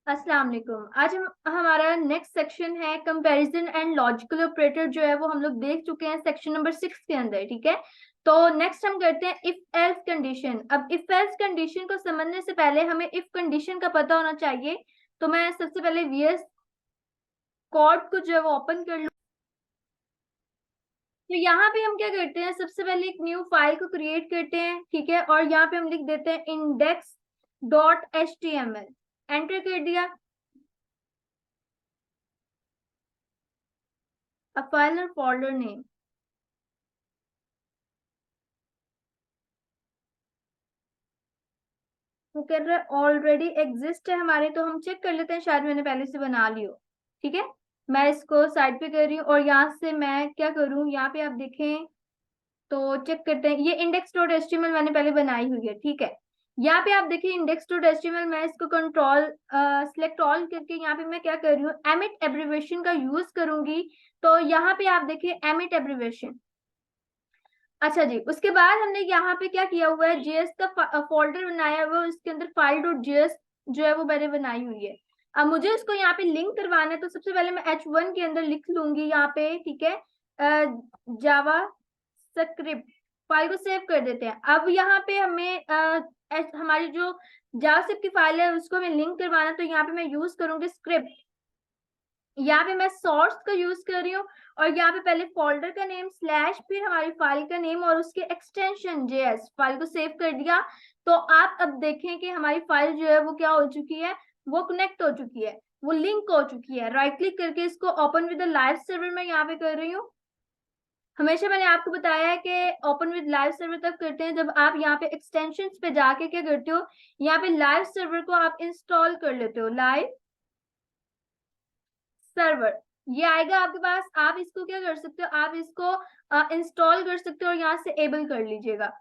अस्सलाम वालेकुम। आज हमारा नेक्स्ट सेक्शन है कंपैरिजन एंड लॉजिकल ऑपरेटर। जो है वो हम लोग देख चुके हैं सेक्शन नंबर 6 के अंदर। ठीक है, तो नेक्स्ट हम करते हैं इफ एल्स कंडीशन। अब इफ एल्स कंडीशन को समझने से पहले हमें इफ कंडीशन का पता होना चाहिए। तो मैं सबसे पहले वीएस कोड को जो है वो ओपन कर लूँ। तो यहाँ पे हम क्या करते हैं, सबसे पहले एक न्यू फाइल को क्रिएट करते हैं। ठीक है, और यहाँ पे हम लिख देते हैं index.html। एंटर कर दिया। a file or folder name। वो कह रहा है ऑलरेडी एग्जिस्ट है हमारे, तो हम चेक कर लेते हैं, शायद मैंने पहले से बना ली हो। ठीक है, मैं इसको साइड पे कर रही हूँ और यहाँ से मैं क्या करूँ, यहाँ पे आप देखें तो चेक करते हैं। ये index.html मैंने पहले बनाई हुई है। ठीक है, यहाँ पे आप देखिए index.html, मैं इसको कंट्रोल सिलेक्ट ऑल करके यहाँ पे मैं क्या कर रही हूँ, एमिट एब्रीवेशन का यूज करूंगी। तो यहाँ पे आप देखिए एमिट एब्रीवेशन। अच्छा जी, उसके बाद हमने यहाँ पे क्या किया हुआ है, जेएस का फोल्डर बनाया हुआ है, उसके अंदर फाइल डॉट जेएस जो है वो मैंने बनाई हुई है। अब मुझे इसको यहाँ पे लिंक करवाना है, तो सबसे पहले मैं H1 के अंदर लिख लूंगी यहाँ पे। ठीक है, जावा स्क्रिप्ट फाइल को सेव कर देते हैं। अब यहाँ पे हमें हमारी जो जावास्क्रिप्ट की फाइल है उसको हमें लिंक करवाना, तो यहाँ पे मैं यूज करूंगी स्क्रिप्ट। यहाँ पे मैं सोर्स का यूज कर रही हूँ, और यहाँ पे पहले फोल्डर का नेम स्लैश फिर हमारी फाइल का नेम और उसके एक्सटेंशन जेएस, फाइल को सेव कर दिया। तो आप अब देखें कि हमारी फाइल जो है वो क्या हो चुकी है, वो कनेक्ट हो चुकी है, वो लिंक हो चुकी है। राइट क्लिक करके इसको ओपन विद लाइव सर्वर मैं यहाँ पे कर रही हूँ। हमेशा मैंने आपको बताया है कि ओपन विद लाइव सर्वर तब करते हैं जब आप यहाँ पे एक्सटेंशंस पे जाके क्या करते हो, यहाँ पे लाइव सर्वर को आप इंस्टॉल कर लेते हो। लाइव सर्वर ये आएगा आपके पास, आप इसको क्या कर सकते हो, आप इसको इंस्टॉल कर सकते हो और यहाँ से एबल कर लीजिएगा।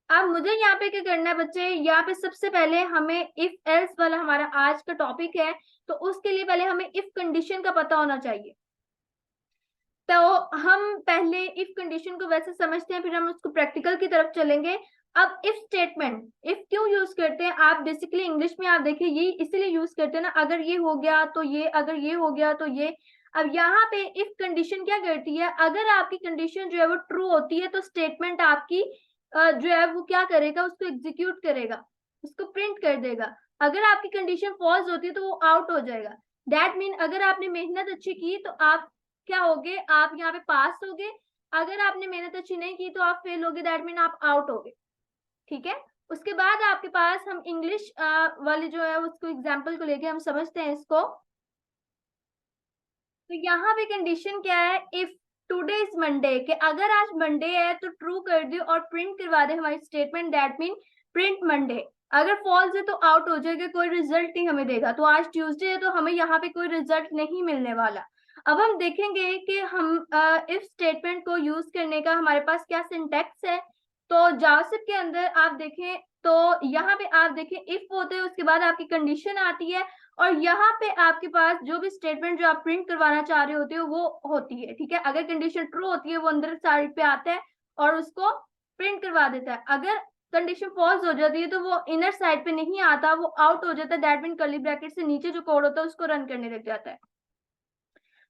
अब मुझे यहाँ पे क्या करना है बच्चे, यहाँ पे सबसे पहले हमें इफ एल्स वाला हमारा आज का टॉपिक है, तो उसके लिए पहले हमें इफ कंडीशन का पता होना चाहिए। तो हम पहले इफ कंडीशन को वैसे समझते हैं, फिर हम उसको प्रैक्टिकल की तरफ चलेंगे। अब इफ स्टेटमेंट, इफ क्यों यूज करते हैं, आप बेसिकली इंग्लिश में आप देखिए ये इसीलिए यूज करते हैं ना, अगर ये हो गया तो ये, अगर ये हो गया तो ये। अब यहाँ पे इफ कंडीशन क्या करती है, अगर आपकी कंडीशन जो है वो ट्रू होती है तो स्टेटमेंट आपकी जो है वो क्या करेगा, उसको एग्जीक्यूट करेगा, उसको प्रिंट कर देगा। अगर आपकी कंडीशन फॉल्स होती है तो वो आउट हो जाएगा। दैट मीन अगर आपने मेहनत अच्छी की तो आप क्या होगे, आप यहाँ पे पास होगे। अगर आपने मेहनत अच्छी नहीं की तो आप फेल होगे, दैट मीन आप आउट होगे। ठीक है, उसके बाद आपके पास हम इंग्लिश वाले जो है उसको एग्जाम्पल को लेके हम समझते हैं इसको। तो यहाँ पे कंडीशन क्या है, इफ टुडे इज मंडे, कि अगर आज मंडे है तो ट्रू कर दे और प्रिंट करवा दे हमारी statement, that mean print Monday. अगर फॉल्स है तो आउट हो जाएगा, कोई रिजल्ट नहीं हमें देगा। तो आज ट्यूसडे है तो हमें यहाँ पे कोई रिजल्ट नहीं मिलने वाला। अब हम देखेंगे कि हम इफ स्टेटमेंट को यूज करने का हमारे पास क्या सिंटेक्स है। तो जावास्क्रिप्ट के अंदर आप देखें तो यहाँ पे आप देखें इफ होते हैं, उसके बाद आपकी कंडीशन आती है, और यहाँ पे आपके पास जो भी स्टेटमेंट जो आप प्रिंट करवाना चाह रहे होते हो वो होती है। ठीक है, अगर कंडीशन ट्रू होती है वो अंदर साइड पे आता है और उसको प्रिंट करवा देता है। अगर कंडीशन फॉल्स हो जाती है तो वो इनर साइड पे नहीं आता, वो आउट हो जाता है। दैट मीन कर्ली ब्रैकेट से नीचे जो कोड होता है उसको रन करने लग जाता है।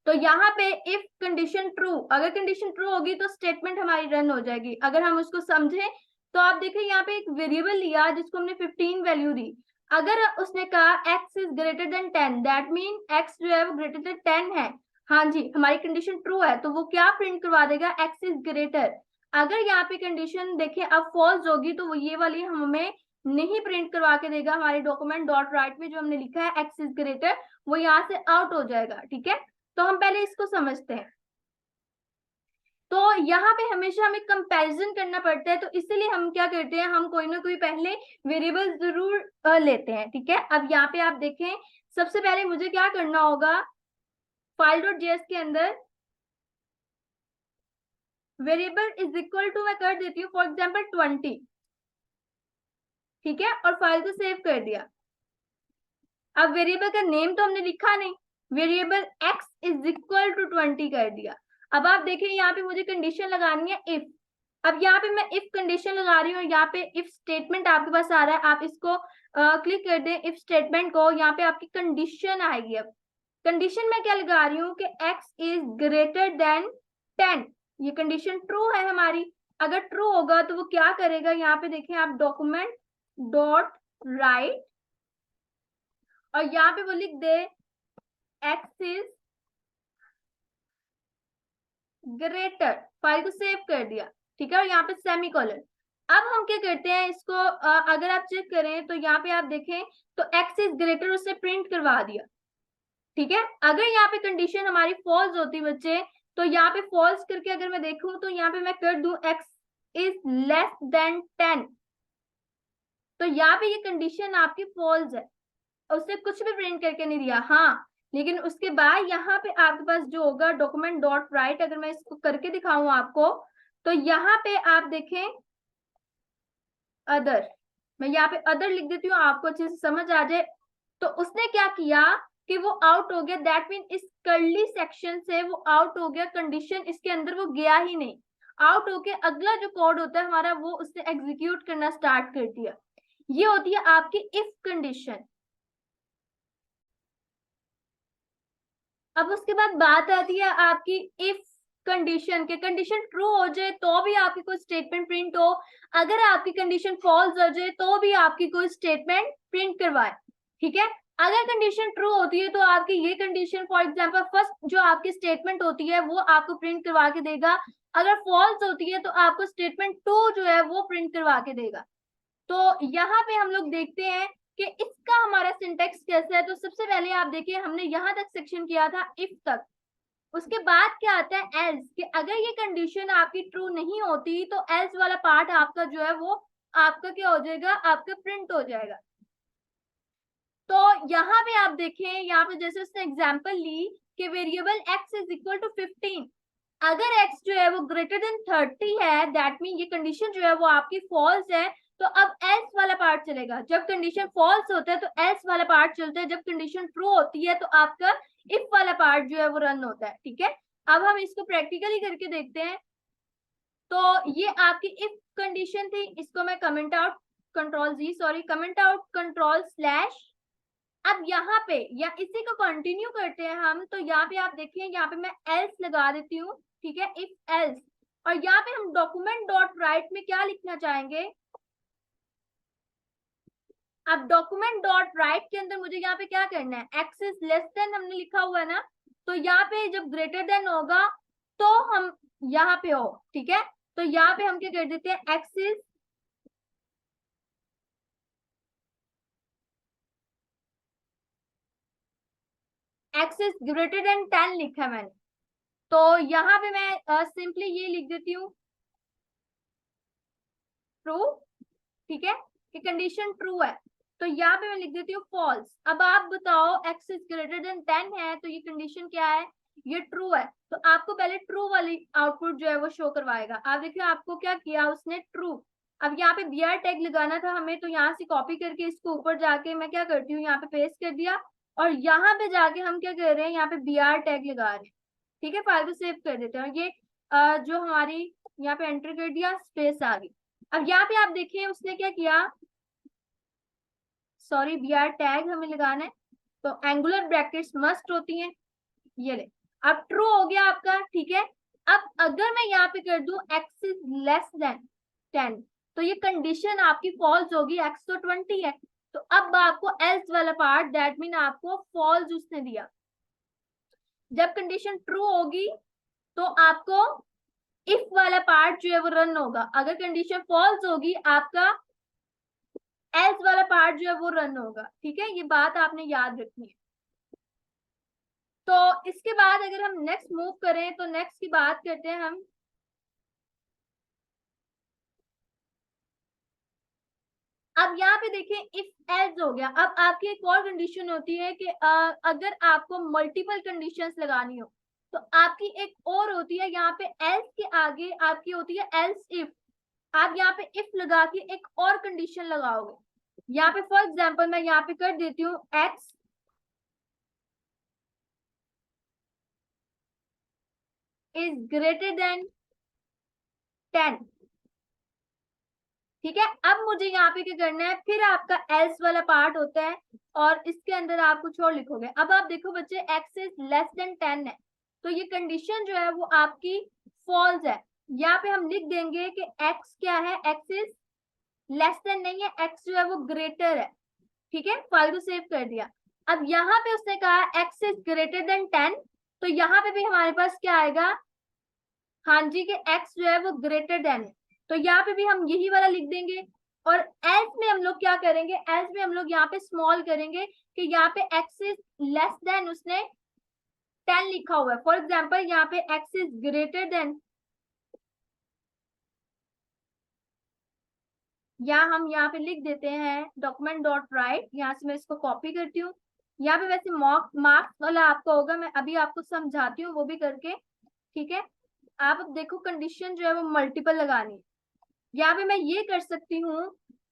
तो यहाँ पे इफ कंडीशन ट्रू, अगर कंडीशन ट्रू होगी तो स्टेटमेंट हमारी रन हो जाएगी। अगर हम उसको समझे तो आप देखिए यहाँ पे एक वेरिएबल लिया जिसको हमने 15 वैल्यू दी। अगर उसने कहा x is greater than 10, that mean x जो है वो ग्रेटर देन 10 है। हाँ जी, हमारी कंडीशन ट्रू है तो वो क्या प्रिंट करवा देगा, x इज ग्रेटर। अगर यहाँ पे कंडीशन देखिए अब फॉल्स होगी तो वो ये वाली हमें नहीं प्रिंट करवा के देगा। हमारे डॉक्यूमेंट डॉट राइट में जो हमने लिखा है x इज ग्रेटर, वो यहाँ से आउट हो जाएगा। ठीक है, तो हम पहले इसको समझते हैं। तो यहाँ पे हमेशा हमें कंपैरिजन करना पड़ता है, तो इसीलिए हम क्या करते हैं, हम कोई ना कोई पहले वेरिएबल जरूर लेते हैं। ठीक है, अब यहाँ पे आप देखें सबसे पहले मुझे क्या करना होगा, फाइल डॉट जेएस के अंदर वेरिएबल इज इक्वल टू मैं कर देती हूँ फॉर एग्जाम्पल 20। ठीक है, और फाइल को सेव कर दिया। अब वेरिएबल का नेम तो हमने लिखा नहीं, variable x is equal to 20 कर दिया। अब आप देखें यहाँ पे मुझे कंडीशन लगानी है इफ। अब यहाँ पे मैं इफ कंडीशन लगा रही हूँ, यहाँ पे इफ स्टेटमेंट आपके पास आ रहा है, आप इसको क्लिक कर दें इफ स्टेटमेंट को, यहाँ पे आपकी कंडीशन आएगी। अब कंडीशन में क्या लगा रही हूँ कि x इज ग्रेटर देन 10, ये कंडीशन ट्रू है हमारी। अगर ट्रू होगा तो वो क्या करेगा, यहाँ पे देखें आप डॉक्यूमेंट डॉट राइट, और यहाँ पे वो लिख दे x इज ग्रेटर, फाइल को सेव कर दिया, ठीक है, और यहाँ पे सेमीकोलन। अब हम क्या करते हैं इसको, अगर आप चेक करें तो यहाँ पे आप देखें तो x इज ग्रेटर उससे प्रिंट करवा दिया, ठीक है। अगर यहाँ पे कंडीशन हमारी फॉल्स होती बच्चे, तो यहाँ पे फॉल्स करके अगर मैं देखूं तो यहाँ पे मैं कर दूं x इज लेस देन 10, तो यहाँ पे ये कंडीशन आपकी फॉल्स है, उससे कुछ भी प्रिंट करके नहीं दिया। हाँ, लेकिन उसके बाद यहाँ पे आपके पास जो होगा डॉक्यूमेंट डॉट राइट, अगर मैं इसको करके दिखाऊं आपको, तो यहाँ पे आप देखें अदर, मैं यहाँ पे अदर लिख देती हूँ आपको अच्छे से समझ आ जाए। तो उसने क्या किया कि वो आउट हो गया, दैट मीन इस कर्ली सेक्शन से वो आउट हो गया, कंडीशन इसके अंदर वो गया ही नहीं, आउट होके अगला जो कोड होता है हमारा वो उसने एग्जीक्यूट करना स्टार्ट कर दिया। ये होती है आपकी इफ कंडीशन। अब उसके बाद बात आती है आपकी इफ कंडीशन के, कंडीशन ट्रू हो जाए तो भी आपकी कोई स्टेटमेंट प्रिंट हो, अगर आपकी कंडीशन फॉल्स हो जाए तो भी आपकी कोई स्टेटमेंट प्रिंट करवाए, ठीक है। अगर कंडीशन ट्रू होती है तो आपकी ये कंडीशन, फॉर एग्जांपल फर्स्ट जो आपकी स्टेटमेंट होती है वो आपको प्रिंट करवा के देगा, अगर फॉल्स होती है तो आपको स्टेटमेंट टू जो है वो प्रिंट करवा के देगा। तो यहाँ पे हम लोग देखते हैं कि इसका हमारा सिंटेक्स कैसा है। तो सबसे पहले आप देखिए हमने यहाँ तक सेक्शन किया था इफ तक, उसके बाद क्या आता है एल्स, कि अगर ये कंडीशन आपकी ट्रू नहीं होती तो एल्स वाला पार्ट आपका जो है वो आपका क्या हो जाएगा, आपका प्रिंट हो जाएगा। तो यहाँ पे आप देखें, यहाँ पे जैसे उसने एग्जांपल ली कि variable x is equal to 15, अगर x जो है वो ग्रेटर देन 30 है, दैट मीन ये कंडीशन जो है वो आपकी फॉल्स है, तो अब else वाला पार्ट चलेगा। जब कंडीशन फॉल्स होता है तो else वाला पार्ट चलता है, जब कंडीशन ट्रू होती है तो आपका if वाला पार्ट जो है वो रन होता है, ठीक है। अब हम इसको प्रैक्टिकली करके देखते हैं। तो ये आपकी इफ कंडीशन थी, इसको मैं comment out control G, sorry comment out control slash. अब यहाँ पे या इसी को कंटिन्यू करते हैं हम, तो यहाँ पे आप देखिए यहाँ पे मैं एल्स लगा देती हूँ, ठीक है, इफ एल्स, और यहाँ पे हम डॉक्यूमेंट डॉट राइट में क्या लिखना चाहेंगे। अब डॉक्यूमेंट डॉट राइट के अंदर मुझे यहाँ पे क्या करना है, एक्स इज लेस देन हमने लिखा हुआ है ना, तो यहाँ पे जब ग्रेटर देन होगा तो हम यहाँ पे हो, ठीक है, तो यहाँ पे हम क्या कर देते हैं, एक्स इज ग्रेटर देन 10 लिखा है मैंने, तो यहाँ पे मैं सिंपली ये लिख देती हूँ ट्रू, ठीक है, कि कंडीशन ट्रू है, तो यहाँ पे मैं लिख देती हूँ फॉल्स। अब आप बताओ x इज ग्रेटर देन 10 है तो ये कंडीशन क्या है, ये ट्रू है, तो आपको पहले ट्रू वाली आउटपुट जो है वो शो करवाएगा। आप देखिए आपको क्या किया उसने, ट्रू। अब यहाँ पे br टैग लगाना था हमें, तो यहाँ से कॉपी करके इसको ऊपर जाके मैं क्या करती हूँ, यहाँ पे पेस्ट कर दिया, और यहाँ पे जाके हम क्या कर रहे हैं, यहाँ पे br टैग लगा रहे हैं, ठीक है, फाइल को सेव कर देते हैं। ये जो हमारी यहाँ पे एंटर कर दिया, स्पेस आ गई। अब यहाँ पे आप देखिए उसने क्या किया, सॉरी br टैग हमें लगाना है, तो एंगुलर ब्रैकेट्स मस्ट होती हैं, ये ले। अब ट्रू हो गया आपका, ठीक है। अब अगर मैं यहाँ पे कर दूं x इज लेस देन 10, तो ये कंडीशन आपकी फॉल्स होगी, x तो 20 है, तो अब आपको else वाला पार्ट, दैट मीन आपको फॉल्स उसने दिया। जब कंडीशन ट्रू होगी तो आपको इफ वाला पार्ट जो है वो रन होगा, अगर कंडीशन फॉल्स होगी आपका एल्स वाला पार्ट जो है वो रन होगा, ठीक है, ये बात आपने याद रखनी है। तो इसके बाद अगर हम नेक्स्ट मूव करें तो नेक्स्ट की बात करते हैं हम, अब यहाँ पे देखिए इफ एल्स हो गया। अब आपकी एक और कंडीशन होती है कि अगर आपको मल्टीपल कंडीशंस लगानी हो तो आपकी एक और होती है, यहाँ पे एल्स के आगे आपकी होती है एल्स इफ। आप यहाँ पे इफ लगा के एक और कंडीशन लगाओगे, यहाँ पे फॉर एग्जाम्पल मैं यहाँ पे कर देती हूँ एक्स इज ग्रेटर देन 10, ठीक है। अब मुझे यहाँ पे क्या करना है, फिर आपका एल्स वाला पार्ट होता है और इसके अंदर आप कुछ और लिखोगे। अब आप देखो बच्चे, एक्स इज लेस देन 10 है, तो ये कंडीशन जो है वो आपकी फॉल्स है। यहाँ पे हम लिख देंगे कि एक्स क्या है, एक्स इज लेस देन नहीं है, एक्स जो है वो ग्रेटर है। ठीक है, फाइल को सेव कर दिया। अब यहाँ पे उसने कहा एक्स इज ग्रेटर देन 10, तो यहाँ पे भी हमारे पास क्या आएगा, हाँ जी, कि एक्स जो है वो ग्रेटर देन है, तो यहाँ पे भी हम यही वाला लिख देंगे। और एल्स में हम लोग क्या करेंगे, एल्स में हम लोग यहाँ पे स्मॉल करेंगे कि यहाँ पे एक्स इज लेस देन उसने 10 लिखा हुआ है। फॉर एग्जाम्पल यहाँ पे एक्स इज ग्रेटर देन, या हम यहाँ पे लिख देते हैं डॉक्यूमेंट डॉट राइट, यहाँ से मैं इसको कॉपी करती हूँ। यहाँ पे वैसे मार्क्स वाला आपका होगा, मैं अभी आपको समझाती हूँ वो भी करके। ठीक है, आप अब देखो कंडीशन जो है वो मल्टीपल लगानी है। यहाँ पे मैं ये कर सकती हूँ,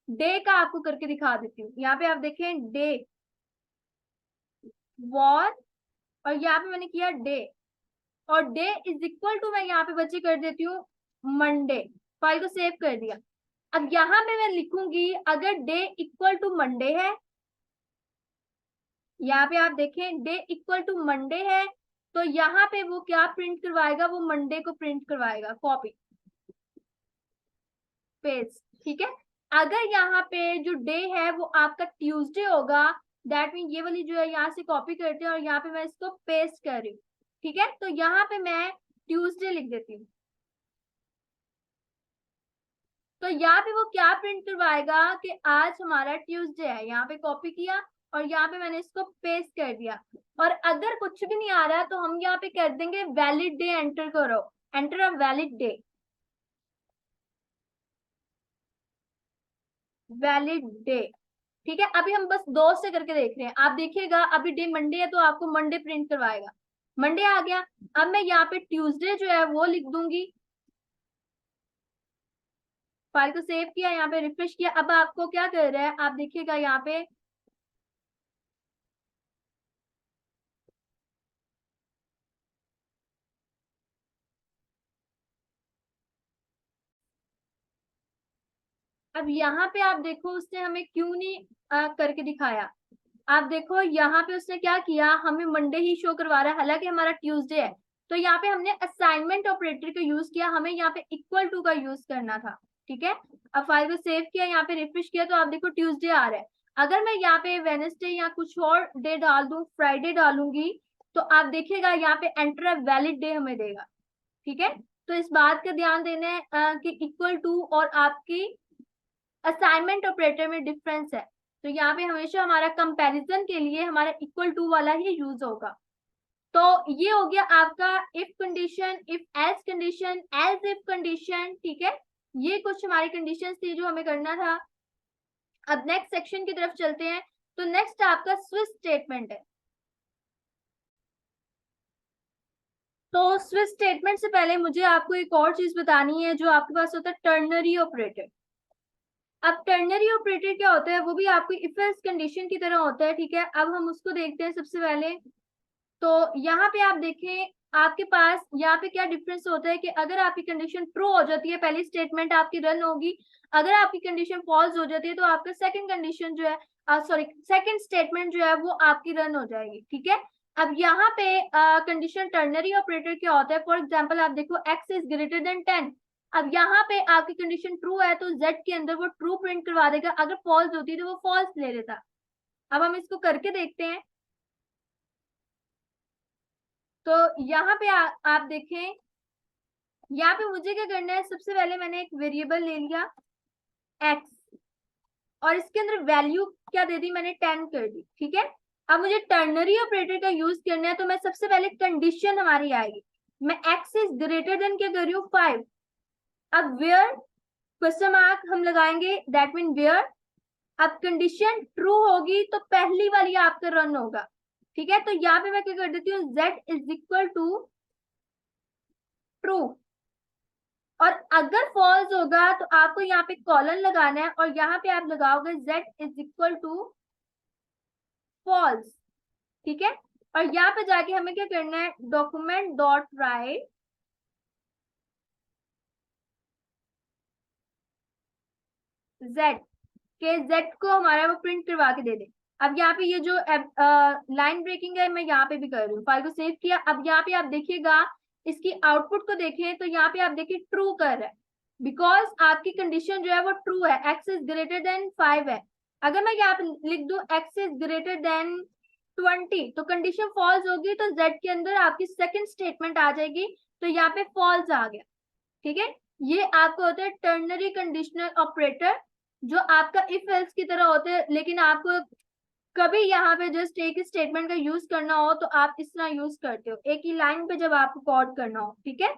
डे का आपको करके दिखा देती हूँ। यहाँ पे आप देखें डे वॉर, और यहाँ पे मैंने किया डे, और डे इज इक्वल टू मैं यहाँ पे बच्चे कर देती हूँ मंडे। फाइल को सेव कर दिया। अब यहाँ पे मैं लिखूंगी अगर डे इक्वल टू मंडे है, यहाँ पे आप देखें डे इक्वल टू मंडे है, तो यहाँ पे वो क्या प्रिंट करवाएगा, वो मंडे को प्रिंट करवाएगा, कॉपी पेस्ट। ठीक है, अगर यहाँ पे जो डे है वो आपका ट्यूसडे होगा, दैट मीन ये वाली जो है यहाँ से कॉपी करते हैं और यहाँ पे मैं इसको पेस्ट कर रही हूँ। ठीक है, तो यहाँ पे मैं ट्यूसडे लिख देती हूँ, तो यहाँ पे वो क्या प्रिंट करवाएगा कि आज हमारा ट्यूसडे है। यहाँ पे कॉपी किया और यहाँ पे मैंने इसको पेस्ट कर दिया। और अगर कुछ भी नहीं आ रहा तो हम यहाँ पे कर देंगे वैलिड डे एंटर करो, enter a valid day, valid day. ठीक है, अभी हम बस दो से करके देख रहे हैं। आप देखिएगा अभी डे मंडे है तो आपको मंडे प्रिंट करवाएगा, मंडे आ गया। अब मैं यहाँ पे ट्यूसडे जो है वो लिख दूंगी, फाइल को सेव किया, यहाँ पे रिफ्रेश किया। अब आपको क्या कर रहा है, आप देखिएगा यहाँ पे अब यहाँ पे आप देखो उसने हमें क्यों नहीं करके दिखाया। आप देखो यहाँ पे उसने क्या किया, हमें मंडे ही शो करवा रहा है हालांकि हमारा ट्यूसडे है। तो यहाँ पे हमने असाइनमेंट ऑपरेटर का यूज किया, हमें यहाँ पे इक्वल टू का यूज करना था। ठीक है, अब फाइल को सेव किया, यहाँ पे रिफ्रेश किया, तो आप देखो ट्यूसडे आ रहा है। अगर मैं यहाँ पे वेडनेसडे या कुछ और डे डाल दूं, फ्राइडे डालूंगी, तो आप देखिएगा यहाँ पे एंटर अ वैलिड डे हमें देगा। ठीक है, तो इस बात का ध्यान देना है कि इक्वल टू और आपकी असाइनमेंट ऑपरेटर में डिफरेंस है। तो यहाँ पे हमेशा हमारा कंपैरिजन के लिए हमारा इक्वल टू वाला ही यूज होगा। तो ये हो गया आपका if condition, if else condition, else if condition. ठीक है, ये कुछ हमारी कंडीशंस थी जो हमें करना था। अब नेक्स्ट सेक्शन की तरफ चलते हैं। तो नेक्स्ट आपका स्विच स्टेटमेंट है। तो स्विच स्टेटमेंट से पहले मुझे आपको एक और चीज बतानी है, जो आपके पास होता है टर्नरी ऑपरेटर। अब टर्नरी ऑपरेटर क्या होता है, वो भी आपकी इफ एल्स कंडीशन की तरह होता है। ठीक है, अब हम उसको देखते हैं सबसे पहले। तो यहाँ पे आप देखें आपके पास यहाँ पे क्या डिफरेंस होता है कि अगर आपकी कंडीशन ट्रू हो जाती है पहली स्टेटमेंट आपकी रन होगी, अगर आपकी कंडीशन फॉल्स हो जाती है तो आपका सेकंड कंडीशन जो है सॉरी सेकंड स्टेटमेंट जो है वो आपकी रन हो जाएगी। ठीक है, अब यहाँ पे कंडीशन टर्नरी ऑपरेटर क्या होता है, फॉर एग्जाम्पल आप देखो एक्स इज ग्रेटर देन 10। अब यहाँ पे आपकी कंडीशन ट्रू है तो जेड के अंदर वो ट्रू प्रिंट करवा देगा, अगर फॉल्स होती है तो वो फॉल्स ले लेता। अब हम इसको करके देखते हैं। तो यहाँ पे आप देखें, यहाँ पे मुझे क्या करना है, सबसे पहले मैंने एक वेरिएबल ले लिया x और इसके अंदर वैल्यू क्या दे दी, मैंने 10 कर दी। ठीक है, अब मुझे टर्नरी ऑपरेटर का यूज करना है, तो मैं सबसे पहले कंडीशन हमारी आएगी, मैं x इज ग्रेटर देन क्या कर रही हूँ 5। अब वेयर क्वेश्चन मार्क हम लगाएंगे, दैट मीन वेयर। अब कंडीशन ट्रू होगी तो पहली वाली आपका रन होगा। ठीक है, तो यहाँ पे मैं क्या कर देती हूँ, z is equal to true. और अगर फॉल्स होगा तो आपको यहाँ पे कॉलन लगाना है और यहाँ पे आप लगाओगे z is equal to false. ठीक है, और यहाँ पे जाके हमें क्या करना है, डॉक्यूमेंट डॉट राइट जेड के जेड को हमारा वो प्रिंट करवा के दे दे। अब यहाँ पे ये जो लाइन ब्रेकिंग है मैं यहाँ पे भी कर रही हूँ, फाइल को सेव किया। अब यहाँ पे आप देखिएगा इसकी आउटपुट को देखें तो यहाँ पे आप देखिए ट्रू कर रहा है, बिकॉज आपकी कंडीशन जो है वो ट्रू है, एक्स इज ग्रेटर देन 5 है। अगर मैं यहाँ पे लिख दूं एक्स इज ग्रेटर देन 20 तो कंडीशन फॉल्स होगी, तो जेड के अंदर आपकी सेकंड स्टेटमेंट आ जाएगी, तो यहाँ पे फॉल्स आ गया। ठीक है, ये आपको होता है टर्नरी कंडीशनल ऑपरेटर, जो आपका इफ एल्स की तरह होते हैं, लेकिन आपको कभी यहाँ पे जस्ट एक ही स्टेटमेंट का यूज करना हो तो आप इस तरह यूज करते हो, एक ही लाइन पे जब आपको कोड करना हो। ठीक है,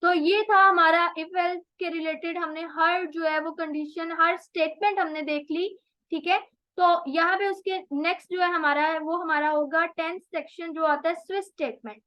तो ये था हमारा इफ एल्स के रिलेटेड, हमने हर जो है वो कंडीशन, हर स्टेटमेंट हमने देख ली। ठीक है, तो यहाँ पे उसके नेक्स्ट जो है हमारा है वो हमारा होगा 10th सेक्शन जो आता है स्विच स्टेटमेंट।